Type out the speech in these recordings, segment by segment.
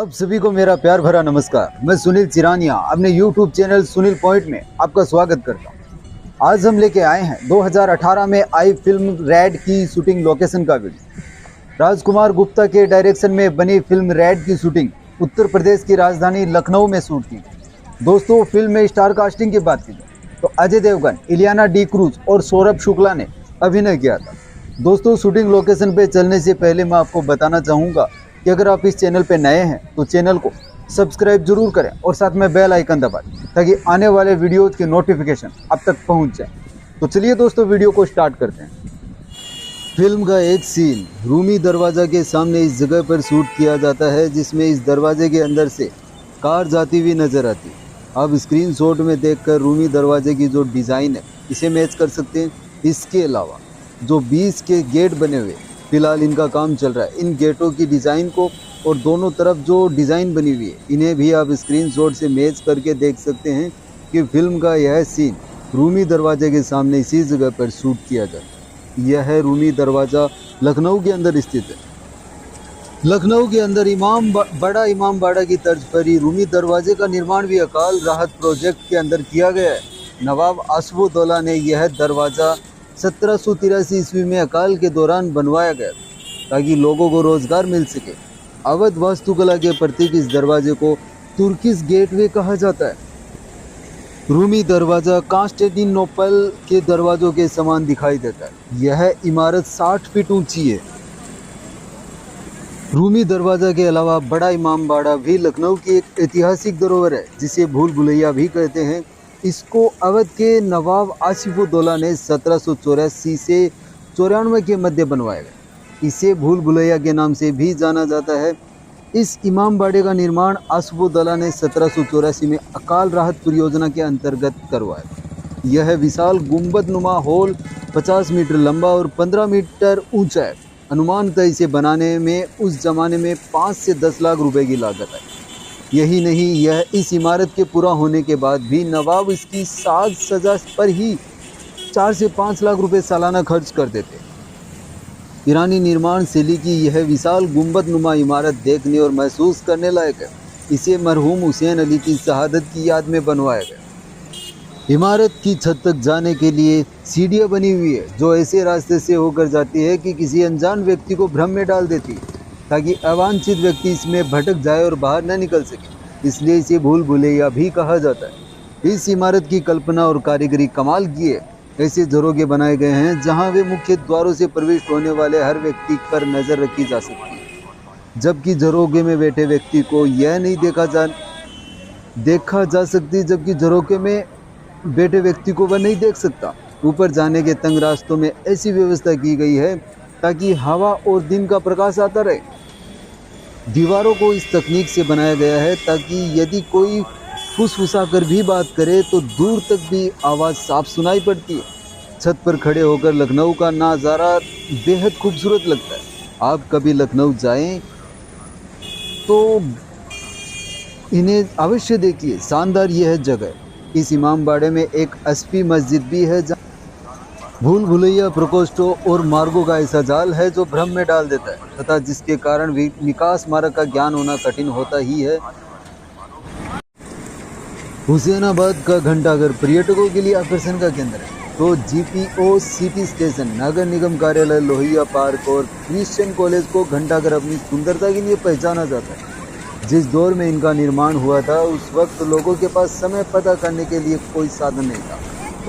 आप सभी को मेरा प्यार भरा नमस्कार। मैं सुनील चिरानिया अपने YouTube चैनल सुनील पॉइंट में आपका स्वागत करता हूं। आज हम लेके आए हैं 2018 में आई फिल्म रैड की शूटिंग लोकेशन का वीडियो। राजकुमार गुप्ता के डायरेक्शन में बनी फिल्म रैड की शूटिंग उत्तर प्रदेश की राजधानी लखनऊ में शूट की। दोस्तों, फिल्म में स्टार कास्टिंग की बात की तो अजय देवगन, इलियाना डी क्रूज और सौरभ शुक्ला ने अभिनय किया था। दोस्तों, शूटिंग लोकेशन पे चलने से पहले मैं आपको बताना चाहूँगा कि अगर आप इस चैनल पे नए हैं तो चैनल को सब्सक्राइब जरूर करें और साथ में बेल आइकन दबाएं ताकि आने वाले वीडियोज़ की नोटिफिकेशन आप तक पहुंच जाए। तो चलिए दोस्तों, वीडियो को स्टार्ट करते हैं। फिल्म का एक सीन रूमी दरवाज़ा के सामने इस जगह पर शूट किया जाता है जिसमें इस दरवाजे के अंदर से कार जाती हुई नज़र आती है। आप स्क्रीन शॉट में देखकर रूमी दरवाजे की जो डिज़ाइन है इसे मैच कर सकते हैं। इसके अलावा जो 20 के गेट बने हुए फिलहाल इनका काम चल रहा है, इन गेटों की डिज़ाइन को और दोनों तरफ जो डिज़ाइन बनी हुई है इन्हें भी आप स्क्रीनशॉट से मैच करके देख सकते हैं कि फिल्म का यह सीन रूमी दरवाजे के सामने इसी जगह पर शूट किया जाता है। यह रूमी दरवाज़ा लखनऊ के अंदर स्थित है। लखनऊ के अंदर बड़ा इमामबाड़ा की तर्ज पर ही रूमी दरवाजे का निर्माण भी अकाल राहत प्रोजेक्ट के अंदर किया गया है। नवाब आसिफउद्दौला ने यह दरवाज़ा 1783 ईस्वी में अकाल के दौरान बनवाया गया ताकि लोगों को रोजगार मिल सके। अवध वास्तुकला के प्रतीक इस दरवाजे को तुर्किश गेटवे कहा जाता है। रूमी दरवाज़ा कॉन्स्टेंटिनोपल के दरवाज़ों के समान दिखाई देता है। यह इमारत 60 फीट ऊंची है। रूमी दरवाज़ा के अलावा बड़ा इमामबाड़ा भी लखनऊ की एक ऐतिहासिक धरोहर है जिसे भूल भुलैया भी कहते हैं। इसको अवध के नवाब आसिफउद्दौला ने 1784 से 94 के मध्य बनवाया गया। इसे भूल भुलैया के नाम से भी जाना जाता है। इस इमामबाड़े का निर्माण आसिफउद्दौला ने 1784 में अकाल राहत परियोजना के अंतर्गत करवाया। यह विशाल गुंबदनुमा हॉल 50 मीटर लंबा और 15 मीटर ऊंचा है। अनुमानतः इसे बनाने में उस जमाने में 5 से 10 लाख रुपए की लागत है। यही नहीं, यह इस इमारत के पूरा होने के बाद भी नवाब इसकी साज सजा पर ही 4 से 5 लाख रुपए सालाना खर्च कर देते। ईरानी निर्माण शैली की यह विशाल गुंबदनुमा इमारत देखने और महसूस करने लायक है। इसे मरहूम हुसैन अली की शहादत की याद में बनवाया गया। इमारत की छत तक जाने के लिए सीढ़ियाँ बनी हुई है जो ऐसे रास्ते से होकर जाती है कि किसी अनजान व्यक्ति को भ्रम में डाल देती है ताकि अवांछित व्यक्ति इसमें भटक जाए और बाहर न निकल सके। इसलिए इसे भूल भुलैया भी कहा जाता है। इस इमारत की कल्पना और कारीगरी कमाल की है। ऐसे झरोखे बनाए गए हैं जहां वे मुख्य द्वारों से प्रविष्ट होने वाले हर व्यक्ति पर नज़र रखी जा सकती है, जबकि झरोखे में बैठे व्यक्ति को यह नहीं देखा जा सकती, जबकि झरोखे में बैठे व्यक्ति को वह नहीं देख सकता। ऊपर जाने के तंग रास्तों में ऐसी व्यवस्था की गई है ताकि हवा और दिन का प्रकाश आता रहे। दीवारों को इस तकनीक से बनाया गया है ताकि यदि कोई फुसफुसा कर भी बात करे तो दूर तक भी आवाज़ साफ सुनाई पड़ती है। छत पर खड़े होकर लखनऊ का नज़ारा बेहद खूबसूरत लगता है। आप कभी लखनऊ जाएं तो इन्हें अवश्य देखिए, शानदार यह जगह। इस इमामबाड़े में एक एसपी मस्जिद भी है जहाँ भूल भुलैया प्रकोष्ठों और मार्गों का ऐसा जाल है जो भ्रम में डाल देता है तथा जिसके कारण विकास मार्ग का ज्ञान होना कठिन होता ही है। हुसैनाबाद का घंटाघर पर्यटकों के लिए आकर्षण का केंद्र है तो जीपीओ सिटी स्टेशन, नगर निगम कार्यालय, लोहिया पार्क और क्रिश्चियन कॉलेज को घंटाघर अपनी सुंदरता के लिए पहचाना जाता है। जिस दौर में इनका निर्माण हुआ था उस वक्त लोगों के पास समय पता करने के लिए कोई साधन नहीं था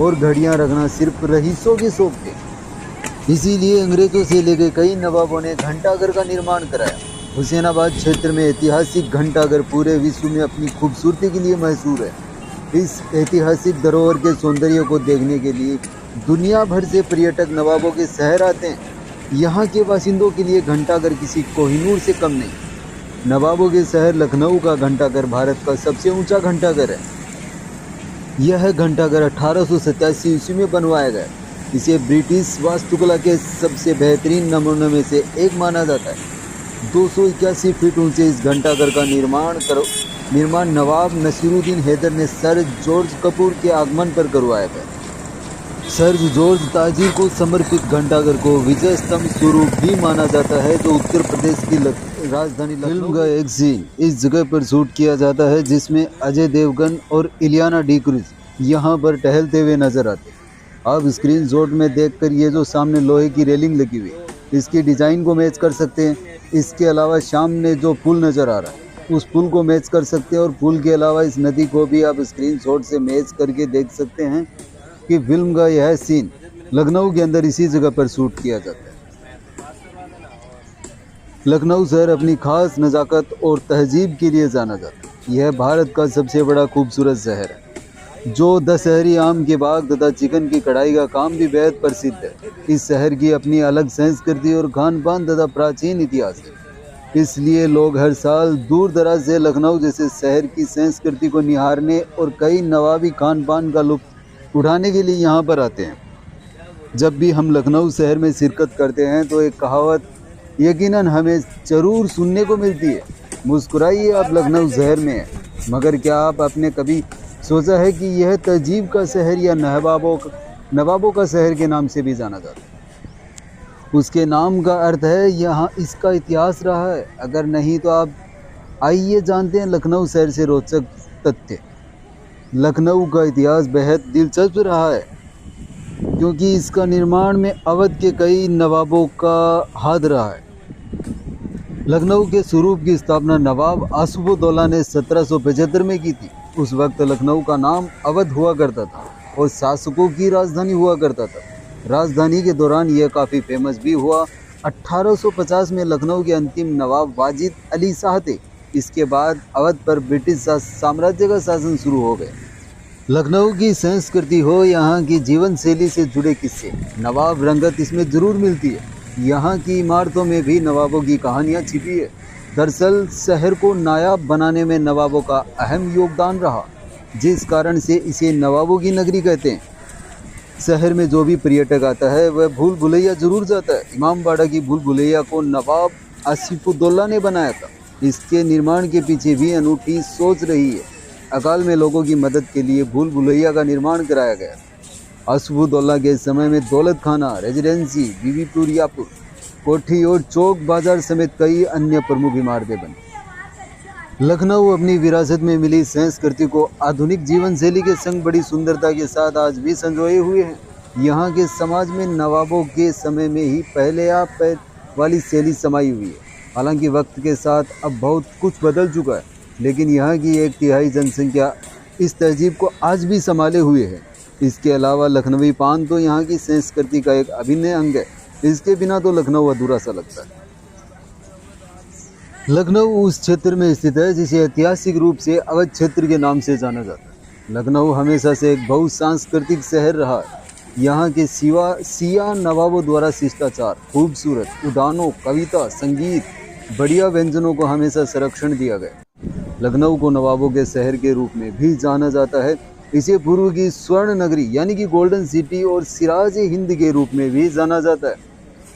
और घड़ियां रखना सिर्फ रईसों के शौक थे। इसीलिए अंग्रेजों से लेकर कई नवाबों ने घंटाघर का निर्माण कराया। हुसैनाबाद क्षेत्र में ऐतिहासिक घंटाघर पूरे विश्व में अपनी खूबसूरती के लिए मशहूर है। इस ऐतिहासिक धरोहर के सौंदर्य को देखने के लिए दुनिया भर से पर्यटक नवाबों के शहर आते हैं। यहाँ के बासिंदों के लिए घंटाघर किसी कोहिनूर से कम नहीं। नवाबों के शहर लखनऊ का घंटाघर भारत का सबसे ऊंचा घंटाघर है। यह घंटाघर 1887 ईस्वी में बनवाया गया। इसे ब्रिटिश वास्तुकला के सबसे बेहतरीन नमूनों में से एक माना जाता है। 281 फीट ऊंचे इस घंटाघर का निर्माण नवाब नसीरुद्दीन हैदर ने सर जॉर्ज कपूर के आगमन पर करवाया था। सर जॉर्ज ताजिर को समर्पित घंटाघर को विजय स्तंभ स्वरूप भी माना जाता है जो उत्तर प्रदेश की राजधानी फिल्म का एक सीन इस जगह पर शूट किया जाता है जिसमें अजय देवगन और इलियाना डी क्रूज यहाँ पर टहलते हुए नजर आते हैं। आप स्क्रीन शॉट में देखकर ये जो सामने लोहे की रेलिंग लगी हुई है इसकी डिज़ाइन को मैच कर सकते हैं। इसके अलावा सामने जो पुल नज़र आ रहा है उस पुल को मैच कर सकते हैं और पुल के अलावा इस नदी को भी आप स्क्रीन शॉट से मैच करके देख सकते हैं कि फिल्म का यह सीन लखनऊ के अंदर इसी जगह पर शूट किया जाता है। लखनऊ शहर अपनी खास नज़ाकत और तहजीब के लिए जाना जाता है। यह भारत का सबसे बड़ा खूबसूरत शहर है जो दशहरी आम के बाग तथा चिकन की कढ़ाई का काम भी बेहद प्रसिद्ध है। इस शहर की अपनी अलग संस्कृति और खान पान तथा प्राचीन इतिहास है, इसलिए लोग हर साल दूर दराज से लखनऊ जैसे शहर की संस्कृति को निहारने और कई नवाबी खान पान का लुत्फ उठाने के लिए यहाँ पर आते हैं। जब भी हम लखनऊ शहर में शिरकत करते हैं तो एक कहावत यकीनन हमें ज़रूर सुनने को मिलती है, मुस्कुराइए आप लखनऊ शहर में हैं। मगर क्या आप आपने कभी सोचा है कि यह तहजीब का शहर या नवाबों का शहर के नाम से भी जाना जाता है? उसके नाम का अर्थ है यहाँ इसका इतिहास रहा है। अगर नहीं तो आप आइए जानते हैं लखनऊ शहर से रोचक तथ्य। लखनऊ का इतिहास बेहद दिलचस्प रहा है क्योंकि इसका निर्माण में अवध के कई नवाबों का हाथ रहा है। लखनऊ के स्वरूप की स्थापना नवाब आसिफउद्दौला ने 1775 में की थी। उस वक्त लखनऊ का नाम अवध हुआ करता था और शासकों की राजधानी हुआ करता था। राजधानी के दौरान यह काफ़ी फेमस भी हुआ। 1850 में लखनऊ के अंतिम नवाब वाजिद अली शाह थे। इसके बाद अवध पर ब्रिटिश साम्राज्य का शासन शुरू हो गया। लखनऊ की संस्कृति हो, यहाँ की जीवन शैली से जुड़े किस्से, नवाब रंगत इसमें ज़रूर मिलती है। यहाँ की इमारतों में भी नवाबों की कहानियाँ छिपी है। दरअसल शहर को नायाब बनाने में नवाबों का अहम योगदान रहा, जिस कारण से इसे नवाबों की नगरी कहते हैं। शहर में जो भी पर्यटक आता है वह भूल भुलैया ज़रूर जाता है। इमामबाड़ा की भूल भुलैया को नवाब आसिफउद्दौला ने बनाया था। इसके निर्माण के पीछे भी अनूठी सोच रही है। अकाल में लोगों की मदद के लिए भूल भुलैया का निर्माण कराया गया। आसिफउद्दौला के समय में दौलत खाना, रेजिडेंसी, बीबीपुर यापुर, कोठी और चौक बाजार समेत कई अन्य प्रमुख इमारतें बनी। लखनऊ अपनी विरासत में मिली संस्कृति को आधुनिक जीवन शैली के संग बड़ी सुंदरता के साथ आज भी संजोए हुए है। यहाँ के समाज में नवाबों के समय में ही पहले आप पैर वाली शैली समाई हुई है। हालांकि वक्त के साथ अब बहुत कुछ बदल चुका है, लेकिन यहाँ की 1/3 जनसंख्या इस तहजीब को आज भी संभाले हुए है। इसके अलावा लखनवी पान तो यहाँ की संस्कृति का एक अभिन्न अंग है। इसके बिना तो लखनऊ अधूरा सा लगता है। लखनऊ उस क्षेत्र में स्थित है जिसे ऐतिहासिक रूप से अवध क्षेत्र के नाम से जाना जाता है। लखनऊ हमेशा से एक बहुत सांस्कृतिक शहर रहा है। यहाँ के सिया नवाबों द्वारा शिष्टाचार, खूबसूरत उद्यानों, कविता, संगीत, बढ़िया व्यंजनों को हमेशा संरक्षण दिया गया। लखनऊ को नवाबों के शहर के रूप में भी जाना जाता है। इसे पूर्व की स्वर्ण नगरी यानी कि गोल्डन सिटी और सिराज हिंद के रूप में भी जाना जाता है।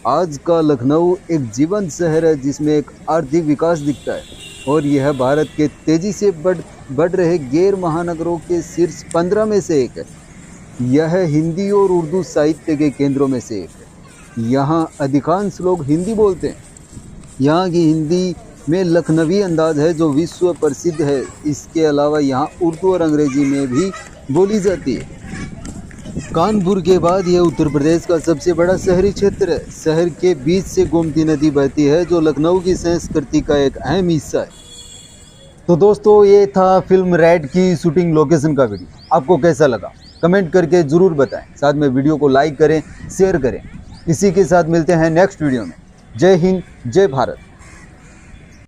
आज का लखनऊ एक जीवंत शहर है जिसमें एक आर्थिक विकास दिखता है और यह भारत के तेज़ी से बढ़ रहे गैर महानगरों के शीर्ष 15 में से एक है। यह हिंदी और उर्दू साहित्य के केंद्रों में से एक है। यहाँ अधिकांश लोग हिंदी बोलते हैं। यहाँ की हिंदी में लखनवी अंदाज है जो विश्व प्रसिद्ध है। इसके अलावा यहाँ उर्दू और अंग्रेजी में भी बोली जाती है। कानपुर के बाद यह उत्तर प्रदेश का सबसे बड़ा शहरी क्षेत्र है। शहर के बीच से गोमती नदी बहती है जो लखनऊ की संस्कृति का एक अहम हिस्सा है। तो दोस्तों, ये था फिल्म रैड की शूटिंग लोकेशन का वीडियो। आपको कैसा लगा कमेंट करके ज़रूर बताएं। साथ में वीडियो को लाइक करें, शेयर करें। इसी के साथ मिलते हैं नेक्स्ट वीडियो में। जय हिंद, जय भारत।